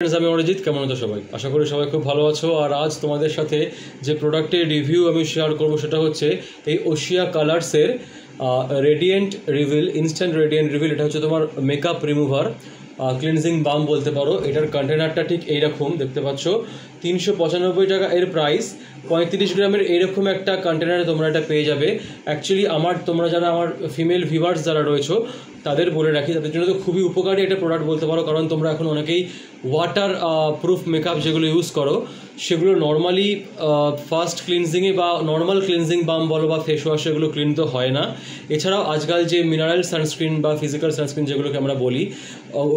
আমি অরিজিৎ, কেমন আছো সবাই? আশা করি সবাই খুব ভালো আছো। আর আজ তোমাদের সাথে যে প্রোডাক্টের রিভিউ আমি শেয়ার করব সেটা হচ্ছে এই ওশিয়া কালার্সের radiant reveal, instant radiant reveal. এটা হচ্ছে তোমার মেকআপ রিমুভার, ক্লিনজিং বাম বলতে পারো। এটার কন্টেনারটা ঠিক এইরকম দেখতে পাচ্ছ, 395 টাকা এর প্রাইস। 35 গ্রামের এইরকম একটা কন্টেনারে তোমরা এটা পেয়ে যাবে। অ্যাকচুয়ালি তোমরা যারা আমার ফিমেল ভিউয়ার্স যারা রয়েছো তাদের বলে রাখি, তাদের জন্য তো খুবই উপকারী একটা প্রোডাক্ট বলতে পারো। কারণ তোমরা এখন অনেকেই ওয়াটার প্রুফ মেকআপ যেগুলো ইউজ করো সেগুলো নর্মালি ফাস্ট ক্লিনজিংয়ে বা নর্মাল ক্লিনজিং বাম বলো বা ফেস ওয়াশ এগুলো ক্লিন তো হয় না। এছাড়াও আজকাল যে মিনারেল সানস্ক্রিন বা ফিজিক্যাল সানস্ক্রিন যেগুলোকে আমরা বলি,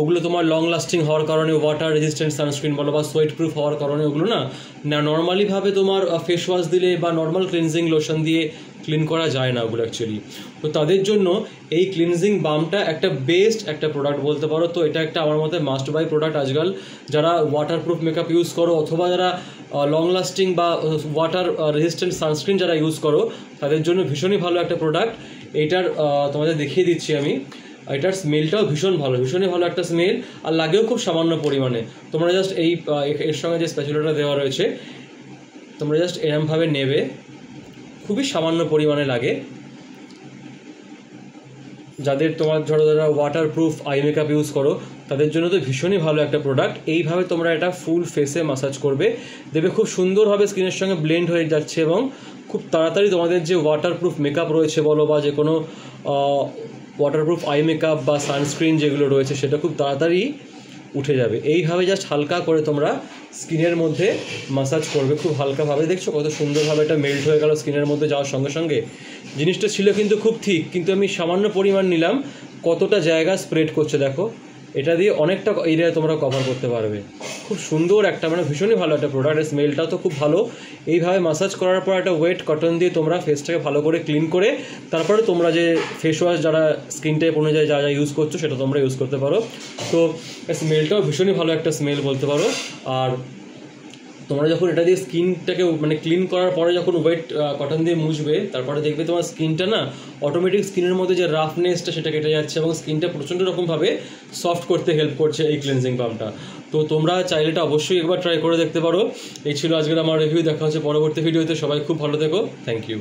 ওগুলো তোমার লং লাস্টিং হওয়ার কারণে, ওয়াটার রেজিস্ট্যান্ট সানস্ক্রিন বলো বা সোয়েট প্রুফ হওয়ার কারণে ওগুলো না নর্মালিভাবে তোমার ফেস ওয়াশ দিলে বা নর্মাল ক্লিনজিং লোশন দিয়ে ক্লিন করা যায় না ওগুলো অ্যাকচুয়ালি। তো তাদের জন্য এই ক্লিনজিং বামটা একটা বেস্ট একটা প্রোডাক্ট বলতে পারো। তো এটা একটা আমার মতে মাস্ট বাই প্রোডাক্ট আজকাল যারা ওয়াটারপ্রুফ মেকআপ ইউজ করো অথবা যারা লং লাস্টিং বা ওয়াটার রেজিস্ট্যান্ট সানস্ক্রিন যারা ইউজ করো তাদের জন্য ভীষণই ভালো একটা প্রোডাক্ট। এইটার তোমাদের দেখিয়ে দিচ্ছি আমি। এটার স্মেলটাও ভীষণই ভালো একটা স্মেল, আর লাগেও খুব সামান্য পরিমাণে। তোমরা জাস্ট এর সঙ্গে যে স্প্যাচুলাটা দেওয়া রয়েছে তোমরা জাস্ট এরমভাবে নেবে, খুবই সামান্য পরিমাণে লাগে। যারা ওয়াটারপ্রুফ আই মেকআপ ইউজ করো তাদের জন্য তো ভীষণই ভালো একটা প্রোডাক্ট। এইভাবে তোমরা এটা ফুল ফেসে ম্যাসাজ করবে, দেখবে খুব সুন্দরভাবে স্কিনের সঙ্গে ব্লেন্ড হয়ে যাচ্ছে এবং খুব তাড়াতাড়ি তোমাদের যে ওয়াটারপ্রুফ মেকআপ রয়েছে বলো বা যে কোনো ওয়াটারপ্রুফ আই মেকআপ বা সানস্ক্রিন যেগুলো রয়েছে সেটা খুব তাড়াতাড়ি উঠে যাবে। এইভাবে জাস্ট হালকা করে তোমরা স্কিনের মধ্যে ম্যাসাজ করবে, খুব হালকাভাবে। দেখছো কত সুন্দরভাবে এটা মেল্ট হয়ে গেল স্কিনের মধ্যে যাওয়ার সঙ্গে সঙ্গে। জিনিসটা ছিল কিন্তু খুব ঠিক, কিন্তু আমি সামান্য পরিমাণ নিলাম, কতটা জায়গা স্প্রেড করছে দেখো। এটা দিয়ে অনেকটা এরিয়া তোমরা কভার করতে পারবে। খুব সুন্দর একটা ভীষণই ভালো একটা প্রোডাক্ট। স্মেলটাও তো খুব ভালো। এইভাবে ম্যাসাজ করার পর একটা ওয়েট কটন দিয়ে তোমরা ফেসটাকে ভালো করে ক্লিন করে তারপরে তোমরা যে ফেস ওয়াশ যারা স্কিন টাইপ অনুযায়ী যা ইউজ করছো সেটা তোমরা ইউজ করতে পারো। তো স্মেলটাও ভীষণই ভালো একটা স্মেল বলতে পারো। আর তোমরা যখন এটা দিয়ে স্কিনটাকে ক্লিন করার পরে যখন ওয়েট কটন দিয়ে মুছবে তারপরে দেখবে তোমার স্কিনটা না অটোমেটিক স্কিনের মধ্যে যে রাফনেসটা সেটা কেটে যাচ্ছে এবং স্কিনটা প্রচণ্ড রকমভাবে সফট করতে হেল্প করছে এই ক্লিনজিং বামটা। তো তোমরা চাইলে এটা অবশ্যই একবার ট্রাই করে দেখতে পারো। এই ছিল আজকের আমার রিভিউ। দেখা হচ্ছে পরবর্তী ভিডিওতে। সবাই খুব ভালো থেকো। Thank you.